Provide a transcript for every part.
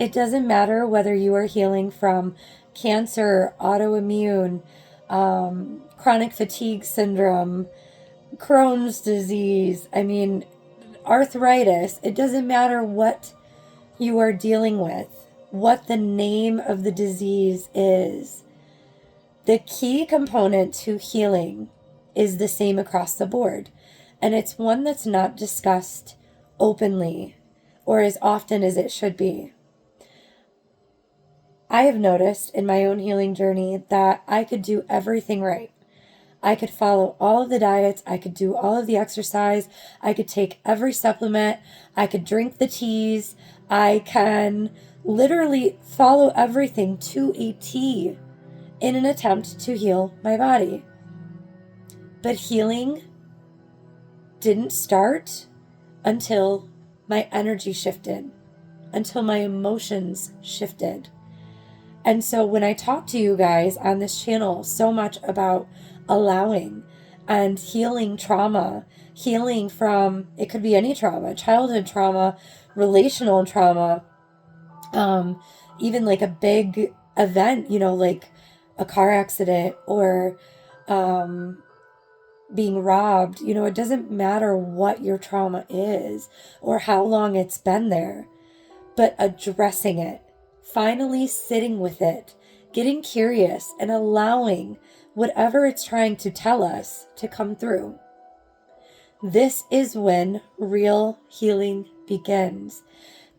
It doesn't matter whether you are healing from cancer, autoimmune, chronic fatigue syndrome, Crohn's disease, arthritis. It doesn't matter what you are dealing with, what the name of the disease is. The key component to healing is the same across the board, and it's one that's not discussed openly or as often as it should be. I have noticed in my own healing journey that I could do everything right. I could follow all of the diets. I could do all of the exercise. I could take every supplement. I could drink the teas. I can literally follow everything to a T in an attempt to heal my body. But healing didn't start until my energy shifted, until my emotions shifted. And so when I talk to you guys on this channel so much about allowing and healing trauma, healing from, it could be any trauma, childhood trauma, relational trauma, even like a big event, like a car accident or being robbed, it doesn't matter what your trauma is or how long it's been there, but addressing it, finally sitting with it, getting curious and allowing whatever it's trying to tell us to come through. This is when real healing begins,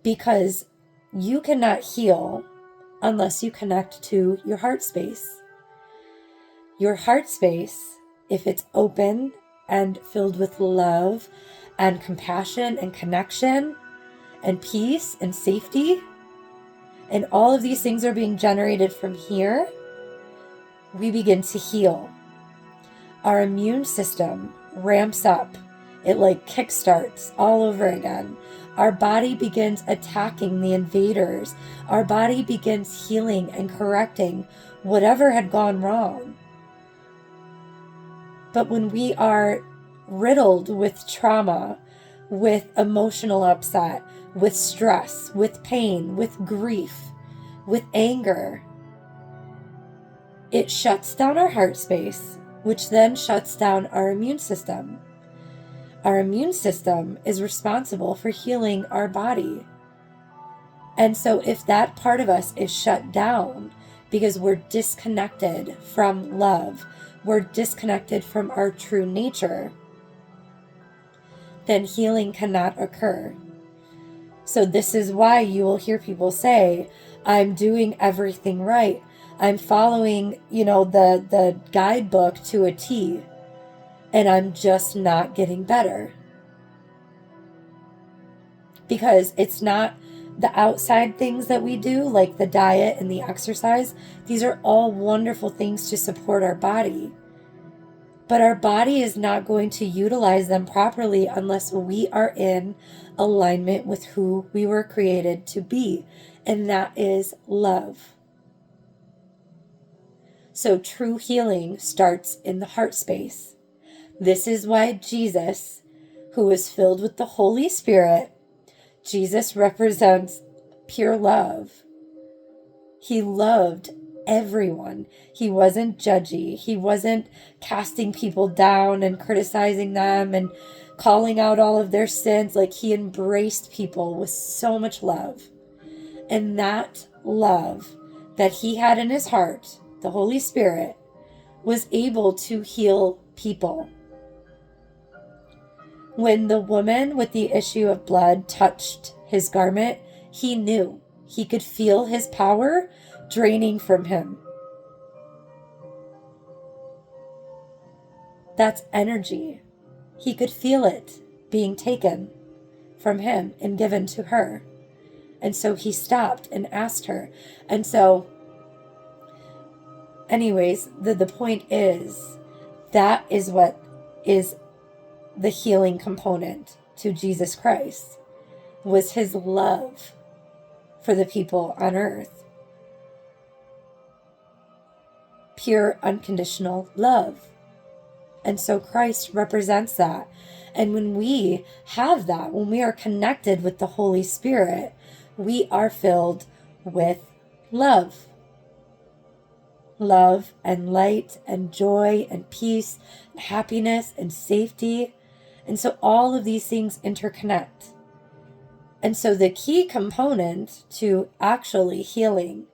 because you cannot heal unless you connect to your heart space. Your heart space, if it's open and filled with love and compassion and connection and peace and safety, and all of these things are being generated from here, we begin to heal. Our immune system ramps up. It kickstarts all over again. Our body begins attacking the invaders. Our body begins healing and correcting whatever had gone wrong. But when we are riddled with trauma, with emotional upset, with stress, with pain, with grief, with anger, it shuts down our heart space, which then shuts down our immune system. Our immune system is responsible for healing our body. And so if that part of us is shut down because we're disconnected from love, we're disconnected from our true nature, then healing cannot occur. So this is why you will hear people say, I'm doing everything right. I'm following, the guidebook to a T, and I'm just not getting better. Because it's not the outside things that we do, like the diet and the exercise. These are all wonderful things to support our body. But our body is not going to utilize them properly unless we are in alignment with who we were created to be, and that is love. So true healing starts in the heart space. This is why Jesus, who was filled with the Holy Spirit, Jesus represents pure love. He loved everyone. He wasn't judgy. He wasn't casting people down and criticizing them and calling out all of their sins. He embraced people with so much love. And that love that he had in his heart, the Holy Spirit, was able to heal people. When the woman with the issue of blood touched his garment, he knew. He could feel his power draining from him. That's energy. He could feel it being taken from him and given to her. And so he stopped and asked her. And so, anyways, the point is, that is what is the healing component to Jesus Christ, was his love for the people on earth. Pure, unconditional love. And so Christ represents that. And when we have that, when we are connected with the Holy Spirit, we are filled with love. Love and light and joy and peace and happiness and safety. And so all of these things interconnect. And so the key component to actually healing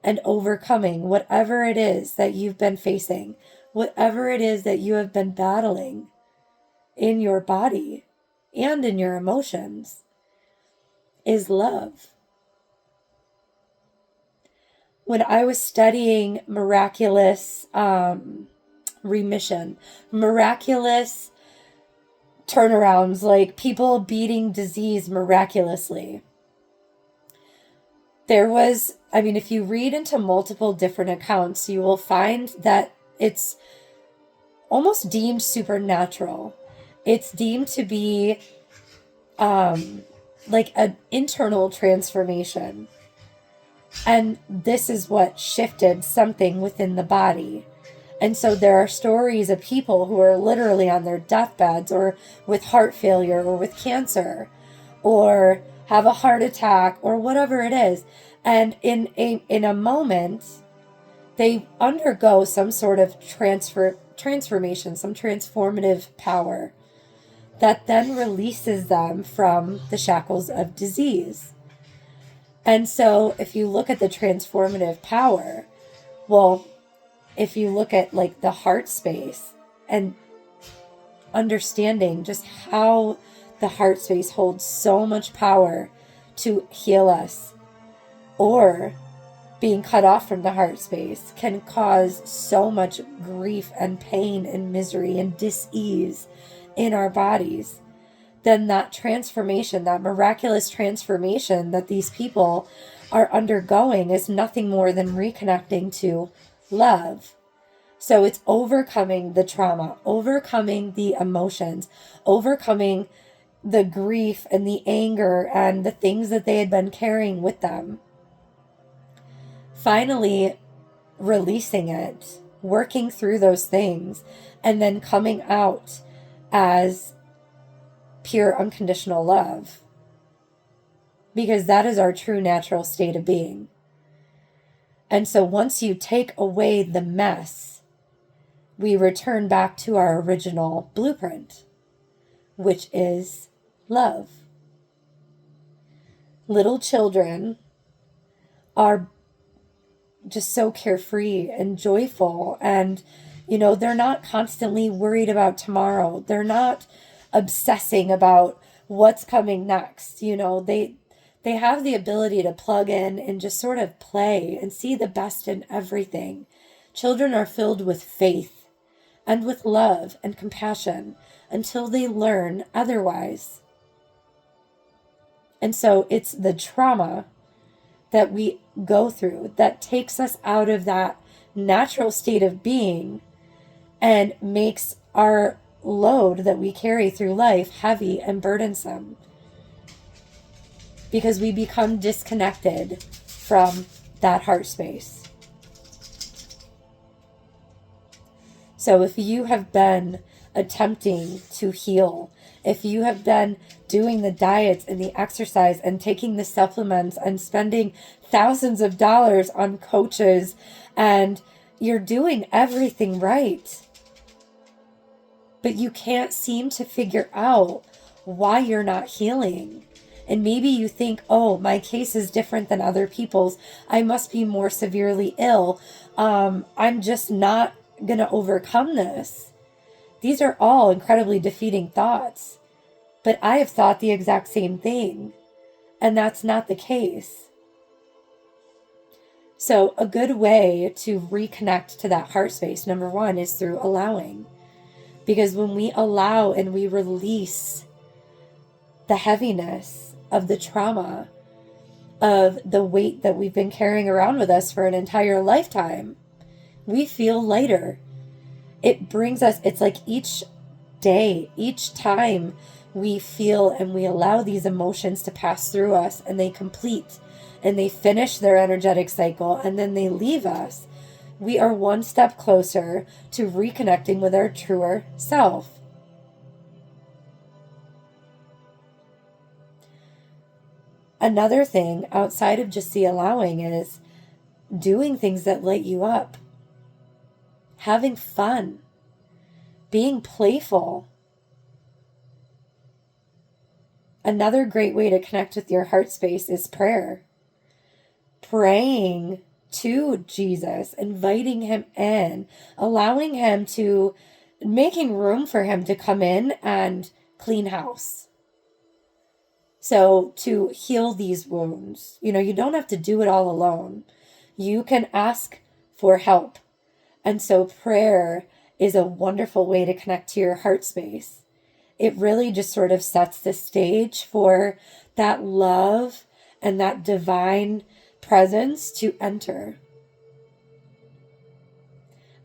and overcoming whatever it is that you've been facing, whatever it is that you have been battling in your body and in your emotions, is love. When I was studying miraculous remission, miraculous turnarounds, like people beating disease miraculously, if you read into multiple different accounts, you will find that it's almost deemed supernatural. It's deemed to be like an internal transformation. And this is what shifted something within the body. And so there are stories of people who are literally on their deathbeds or with heart failure or with cancer or have a heart attack or whatever it is. And in a moment, they undergo some sort of transformation, some transformative power that then releases them from the shackles of disease. And so if you look at the transformative power, well, if you look at like the heart space and understanding just how the heart space holds so much power to heal us, or being cut off from the heart space can cause so much grief and pain and misery and dis-ease in our bodies, then that transformation, that miraculous transformation that these people are undergoing is nothing more than reconnecting to love. So it's overcoming the trauma, overcoming the emotions, overcoming the grief and the anger and the things that they had been carrying with them. Finally, releasing it, working through those things, and then coming out as pure unconditional love. Because that is our true natural state of being. And so once you take away the mess, we return back to our original blueprint, which is love. Little children are just so carefree and joyful, and they're not constantly worried about tomorrow. They're not obsessing about what's coming next. They have the ability to plug in and just sort of play and see the best in everything. Children are filled with faith and with love and compassion until they learn otherwise. And so it's the trauma that we go through that takes us out of that natural state of being and makes our load that we carry through life heavy and burdensome, because we become disconnected from that heart space. So if you have been attempting to heal, if you have been doing the diets and the exercise and taking the supplements and spending thousands of dollars on coaches, and you're doing everything right, but you can't seem to figure out why you're not healing. And maybe you think, oh, my case is different than other people's. I must be more severely ill. I'm just not going to overcome this. These are all incredibly defeating thoughts. But I have thought the exact same thing. And that's not the case. So a good way to reconnect to that heart space, number one, is through allowing. Because when we allow and we release the heaviness of the trauma, of the weight that we've been carrying around with us for an entire lifetime, we feel lighter. It brings us, it's like each day, each time we feel and we allow these emotions to pass through us, and they complete and they finish their energetic cycle and then they leave us, we are one step closer to reconnecting with our truer self. Another thing outside of just the allowing is doing things that light you up, having fun, being playful. Another great way to connect with your heart space is prayer. Praying to Jesus, inviting him in, allowing him to, making room for him to come in and clean house. So to heal these wounds, you don't have to do it all alone. You can ask for help. And so prayer is a wonderful way to connect to your heart space. It really just sort of sets the stage for that love and that divine presence to enter.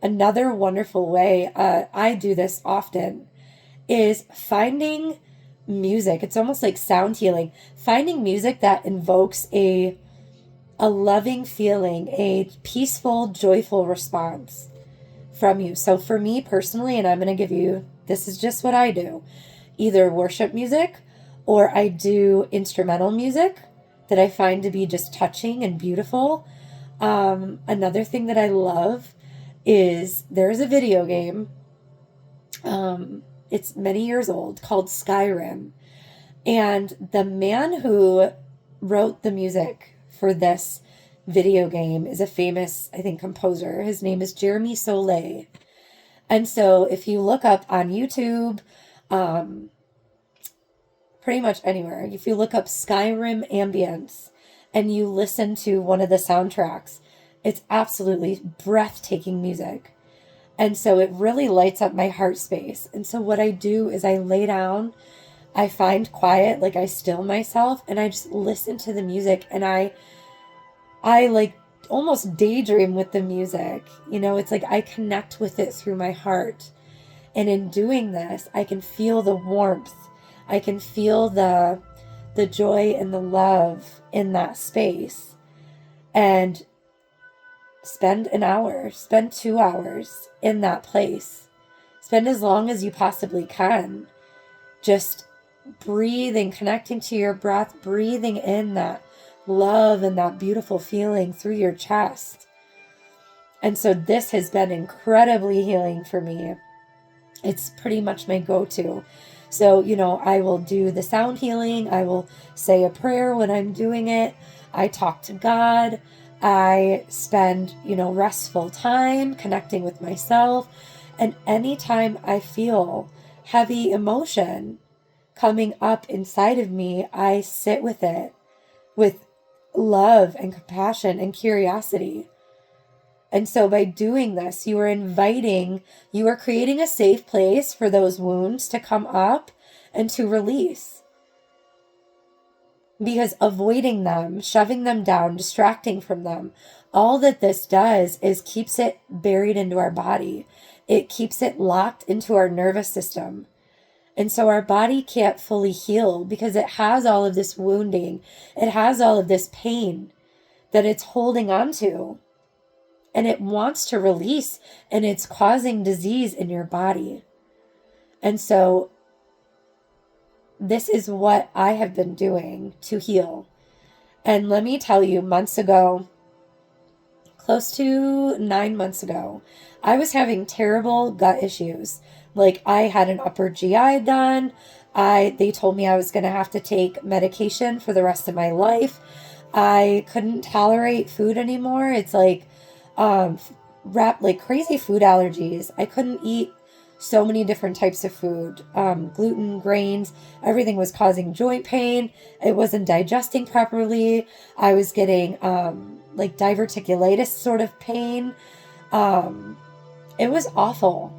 Another wonderful way, I do this often, is finding music. It's almost like sound healing. Finding music that invokes a loving feeling, a peaceful, joyful response from you. So for me personally, and I'm going to give you, this is just what I do, either worship music or I do instrumental music that I find to be just touching and beautiful. Another thing that I love is there's a video game, it's many years old, called Skyrim. And the man who wrote the music for this video game is a famous, I think, composer. His name is Jeremy Soule. And so if you look up on YouTube, pretty much anywhere, if you look up Skyrim ambience and you listen to one of the soundtracks, it's absolutely breathtaking music. And so it really lights up my heart space. And so what I do is I lay down, I find quiet, like I still myself, and I just listen to the music, and I like almost daydream with the music. It's like I connect with it through my heart. And in doing this, I can feel the warmth. I can feel the joy and the love in that space. And spend an hour, spend 2 hours in that place. Spend as long as you possibly can. Just breathing, connecting to your breath, breathing in that love and that beautiful feeling through your chest. And so this has been incredibly healing for me. It's pretty much my go-to. So, I will do the sound healing. I will say a prayer when I'm doing it. I talk to God. I spend, restful time connecting with myself. And anytime I feel heavy emotion coming up inside of me, I sit with it with love and compassion and curiosity. And so by doing this, you are creating a safe place for those wounds to come up and to release. Because avoiding them, shoving them down, distracting from them, all that this does is keeps it buried into our body. It keeps it locked into our nervous system. And so our body can't fully heal because it has all of this wounding. It has all of this pain that it's holding on to. And it wants to release, and it's causing disease in your body. And so this is what I have been doing to heal. And let me tell you, months ago, close to 9 months ago, I was having terrible gut issues. Like I had an upper GI done. They told me I was going to have to take medication for the rest of my life. I couldn't tolerate food anymore. It's like, crazy food allergies. I couldn't eat so many different types of food, gluten, grains, everything was causing joint pain. It wasn't digesting properly. I was getting, diverticulitis sort of pain. It was awful.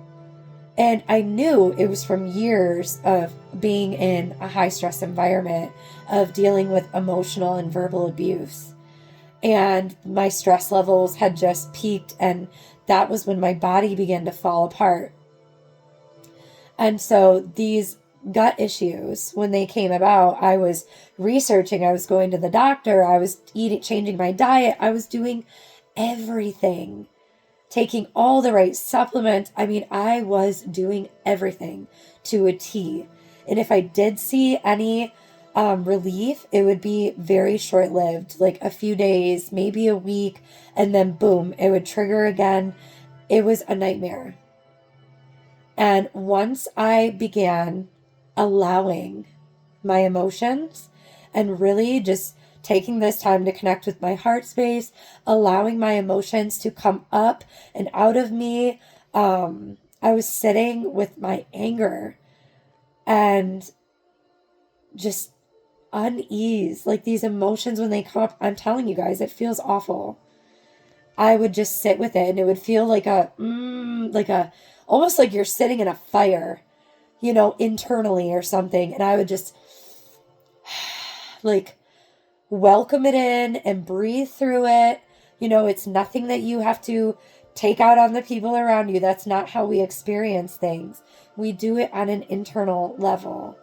And I knew it was from years of being in a high stress environment, of dealing with emotional and verbal abuse. And my stress levels had just peaked, and that was when my body began to fall apart. And so these gut issues, when they came about, I was researching, I was going to the doctor, I was changing my diet, I was doing everything, taking all the right supplements. I mean, I was doing everything to a T. And if I did see any relief, it would be very short-lived, like a few days, maybe a week, and then boom, it would trigger again. It was a nightmare. And once I began allowing my emotions and really just taking this time to connect with my heart space, allowing my emotions to come up and out of me, I was sitting with my anger and just unease, like these emotions when they come up. I'm telling you guys, it feels awful. I would just sit with it and it would feel like almost like you're sitting in a fire, internally or something. And I would just like welcome it in and breathe through it. It's nothing that you have to take out on the people around you. That's not how we experience things. We do it on an internal level.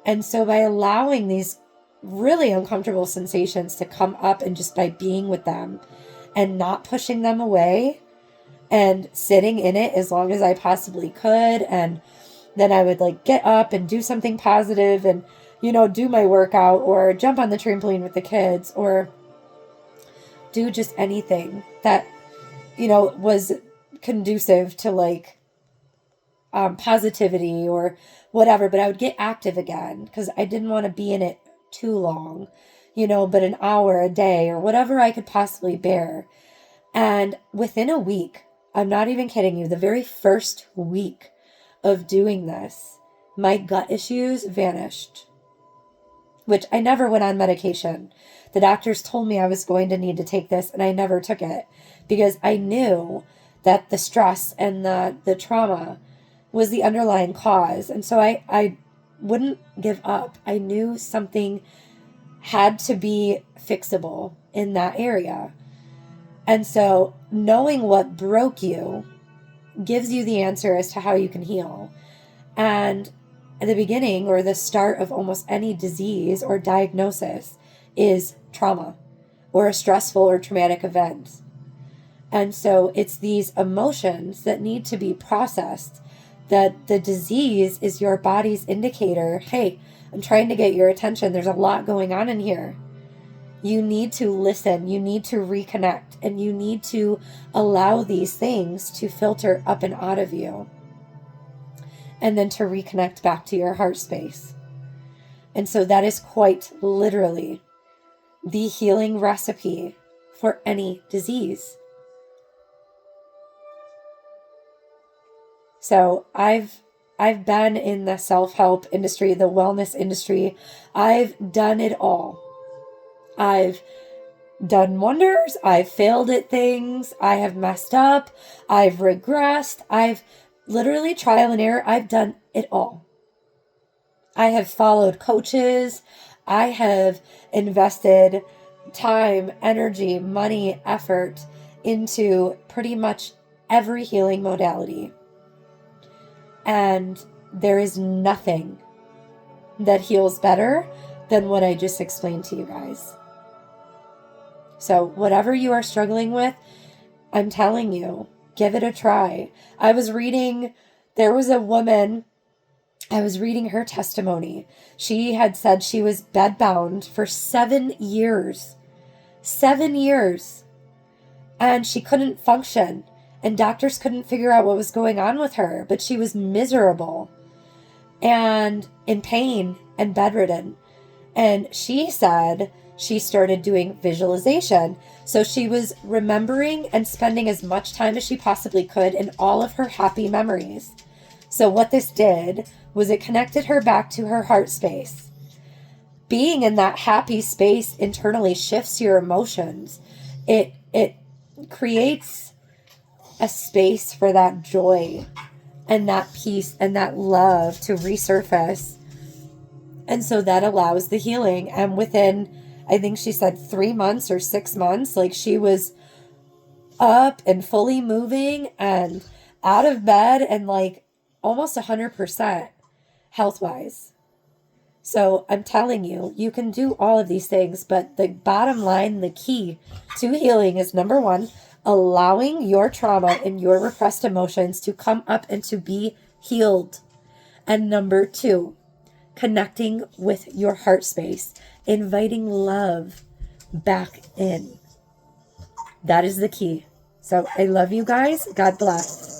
And so by allowing these really uncomfortable sensations to come up and just by being with them and not pushing them away and sitting in it as long as I possibly could. And then I would like get up and do something positive and, do my workout or jump on the trampoline with the kids or do just anything that, was conducive to like positivity or whatever. But I would get active again because I didn't want to be in it too long, but an hour a day or whatever I could possibly bear. And within a week, I'm not even kidding you, the very first week of doing this, my gut issues vanished, which I never went on medication. The doctors told me I was going to need to take this, and I never took it because I knew that the stress and the trauma was the underlying cause. And so I wouldn't give up. I knew something had to be fixable in that area. And so knowing what broke you gives you the answer as to how you can heal. And at the beginning or the start of almost any disease or diagnosis is trauma or a stressful or traumatic event. And so it's these emotions that need to be processed, that the disease is your body's indicator. Hey, I'm trying to get your attention. There's a lot going on in here. You need to listen. You need to reconnect. And you need to allow these things to filter up and out of you. And then to reconnect back to your heart space. And so that is quite literally the healing recipe for any disease. So I've been in the self-help industry, the wellness industry. I've done it all. I've done wonders. I've failed at things. I have messed up. I've regressed. I've literally trial and error. I've done it all. I have followed coaches. I have invested time, energy, money, effort into pretty much every healing modality. And there is nothing that heals better than what I just explained to you guys. So whatever you are struggling with, I'm telling you, give it a try. There was a woman, I was reading her testimony. She had said she was bedbound for 7 years. 7 years. And she couldn't function. And doctors couldn't figure out what was going on with her. But she was miserable and in pain and bedridden. And she said she started doing visualization. So she was remembering and spending as much time as she possibly could in all of her happy memories. So what this did was it connected her back to her heart space. Being in that happy space internally shifts your emotions. It creates a space for that joy and that peace and that love to resurface. And so that allows the healing. And within, I think she said 3 months or 6 months, like she was up and fully moving and out of bed and like almost 100% health-wise. So I'm telling you, you can do all of these things, but the bottom line, the key to healing is number 1, allowing your trauma and your repressed emotions to come up and to be healed. And number 2, connecting with your heart space, inviting love back in. That is the key. So I love you guys. God bless.